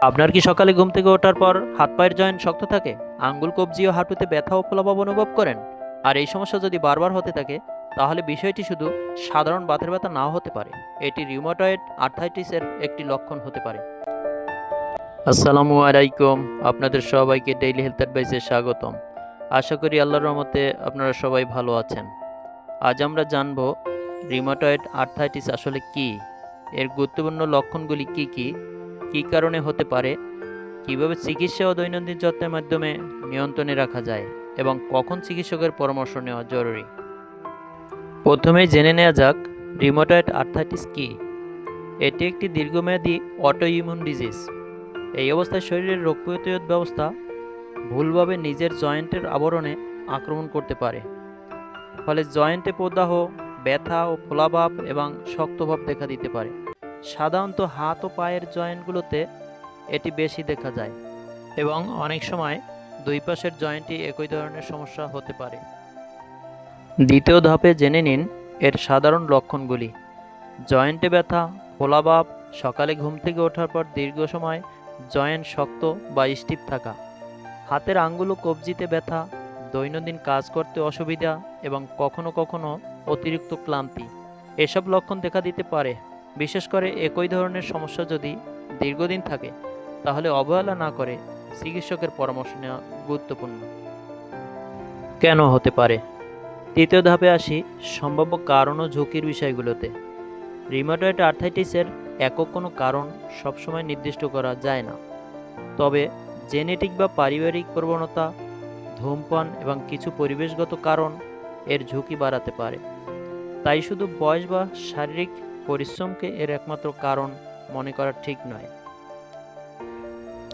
আপনার কি সকালে ঘুম থেকে ওঠার পর হাত পায়ের জয়েন্ট শক্ত থাকে, আঙ্গুল কবজি ও হাঁটুতে ব্যথা ও ফোলাভাব অনুভব করেন? আর এই সমস্যা যদি বারবার হতে থাকে, তাহলে বিষয়টি শুধু সাধারণ বাতের ব্যথা নাও হতে পারে। এটি রিউমাটয়েড আর্থ্রাইটিসের একটি লক্ষণ হতে পারে। আসসালামু আলাইকুম। আপনাদের সবাইকে ডেইলি হেলথ অ্যাডভাইসে স্বাগতম। আশা করি আল্লাহর রহমতে আপনারা সবাই ভালো আছেন। আজ আমরা জানব রিউমাটয়েড আর্থ্রাইটিস আসলে কী, এর গুরুত্বপূর্ণ লক্ষণগুলি কী কী, কী কারণে হতে পারে, কিভাবে চিকিৎসা ও দৈনন্দিন যত্নের মাধ্যমে নিয়ন্ত্রণে রাখা যায় এবং কখন চিকিৎসকের পরামর্শ নেওয়া জরুরি। প্রথমেই জেনে নেওয়া যাক রিউমাটয়েড আর্থ্রাইটিস কী। এটি একটি দীর্ঘমেয়াদী অটো ইমিউন ডিজিজ। এই অবস্থায় শরীরের রোগ প্রতিরোধ ব্যবস্থা ভুলভাবে নিজের জয়েন্টের আবরণে আক্রমণ করতে পারে। ফলে জয়েন্টে প্রদাহ, ব্যথা ও ফোলাভাব এবং শক্তভাব দেখা দিতে পারে। সাধারণত হাত ও পায়ের জয়েন্টগুলোতে এটি বেশি দেখা যায় এবং অনেক সময় দুই পাশের জয়েন্টই একই ধরনের সমস্যা হতে পারে। দ্বিতীয় ধাপে জেনে নিন এর সাধারণ লক্ষণগুলি। জয়েন্টে ব্যথা, ফোলাভাব, সকালে ঘুম থেকে ওঠার পর দীর্ঘ সময় জয়েন্ট শক্ত বা স্টিফ থাকা, হাতের আঙ্গুল ও কবজিতে ব্যথা, দৈনন্দিন কাজ করতে অসুবিধা এবং কখনো কখনো অতিরিক্ত ক্লান্তি। এসব লক্ষণ দেখা দিতে পারে। বিশেষ করে একই ধরনের সমস্যা যদি দীর্ঘদিন থাকে, তাহলে অবহেলা না করে চিকিৎসকের পরামর্শ নেওয়া গুরুত্বপূর্ণ। কেন হতে পারে? তৃতীয় ধাপে আসি সম্ভাব্য কারণ ও ঝুঁকির বিষয়গুলোতে। রিউমাটয়েড আর্থ্রাইটিসের একক কোনো কারণ সবসময় নির্দিষ্ট করা যায় না, তবে জেনেটিক বা পারিবারিক প্রবণতা, ধূমপান এবং কিছু পরিবেশগত কারণ এর ঝুঁকি বাড়াতে পারে। তাই শুধু বয়স বা শারীরিক পরিশ্রমকে এর একমাত্র কারণ মনে করা ঠিক নয়।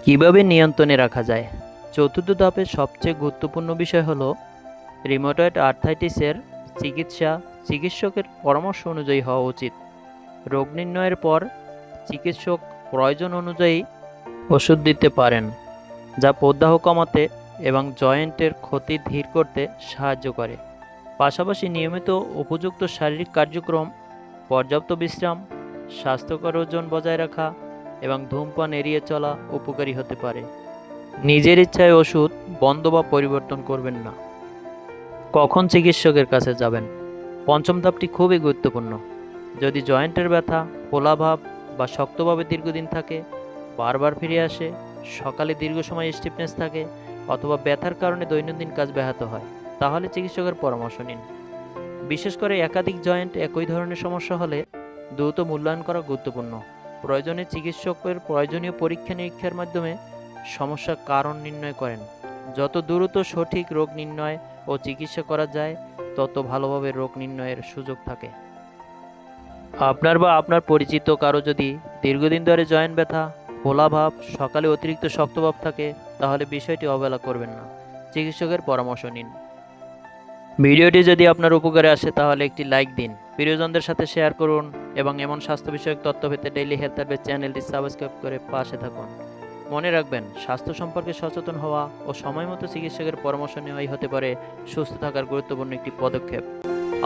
কিভাবে নিয়ন্ত্রণে রাখা যায়? চতুর্থ ধাপের সবচেয়ে গুরুত্বপূর্ণ বিষয় হলো রিউমাটয়েড আর্থ্রাইটিসের চিকিৎসা চিকিৎসকের পরামর্শ অনুযায়ী হওয়া উচিত। রোগ নির্ণয়ের পর চিকিৎসক প্রয়োজন অনুযায়ী ওষুধ দিতে পারেন, যা প্রদাহ কমাতে এবং জয়েন্টের ক্ষতি ধীর করতে সাহায্য করে। পাশাপাশি নিয়মিত উপযুক্ত শারীরিক কার্যক্রম, পর্যাপ্ত বিশ্রাম, স্বাস্থ্যকর ওজন বজায় রাখা এবং ধূমপান এড়িয়ে চলা উপকারী হতে পারে। নিজের ইচ্ছায় ওষুধ বন্ধ বা পরিবর্তন করবেন না। কখন চিকিৎসকের কাছে যাবেন? পঞ্চম ধাপটি খুবই গুরুত্বপূর্ণ। যদি জয়েন্টের ব্যথা, ফোলাভাব বা শক্তভাবে দীর্ঘদিন থাকে, বারবার ফিরে আসে, সকালে দীর্ঘ সময় স্টিফনেস থাকে অথবা ব্যথার কারণে দৈনন্দিন কাজ ব্যাহত হয়, তাহলে চিকিৎসকের পরামর্শ নিন। বিশেষ করে একাধিক জয়েন্ট একই ধরনের সমস্যা হলে দ্রুত মূল্যায়ন করা গুরুত্বপূর্ণ। প্রয়োজনে চিকিৎসকের প্রয়োজনীয় পরীক্ষা নিরীক্ষার মাধ্যমে সমস্যার কারণ নির্ণয় করেন। যত দ্রুত সঠিক রোগ নির্ণয় ও চিকিৎসা করা যায়, তত ভালোভাবে রোগ নির্ণয়ের সুযোগ থাকে। আপনার বা আপনার পরিচিত কারো যদি দীর্ঘদিন ধরে জয়েন্ট ব্যথা, ফোলাভাব, সকালে অতিরিক্ত শক্তভাব থাকে, তাহলে বিষয়টি অবহেলা করবেন না। চিকিৎসকের পরামর্শ নিন। ভিডিওটি যদি আপনার উপকারে আসে তাহলে একটি লাইক দিন, প্রিয়জনদের সাথে শেয়ার করুন এবং এমন স্বাস্থ্য বিষয়ক তথ্য পেতে ডেইলি হেলথ অ্যাডভাইস চ্যানেলটি সাবস্ক্রাইব করে পাশে থাকুন। মনে রাখবেন, স্বাস্থ্য সম্পর্কে সচেতন হওয়া ও সময়মতো চিকিৎসকের পরামর্শ নেওয়াই হতে পারে সুস্থ থাকার গুরুত্বপূর্ণ একটি পদক্ষেপ।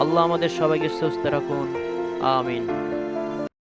আল্লাহ আমাদের সবাইকে সুস্থ রাখুন। আমিন।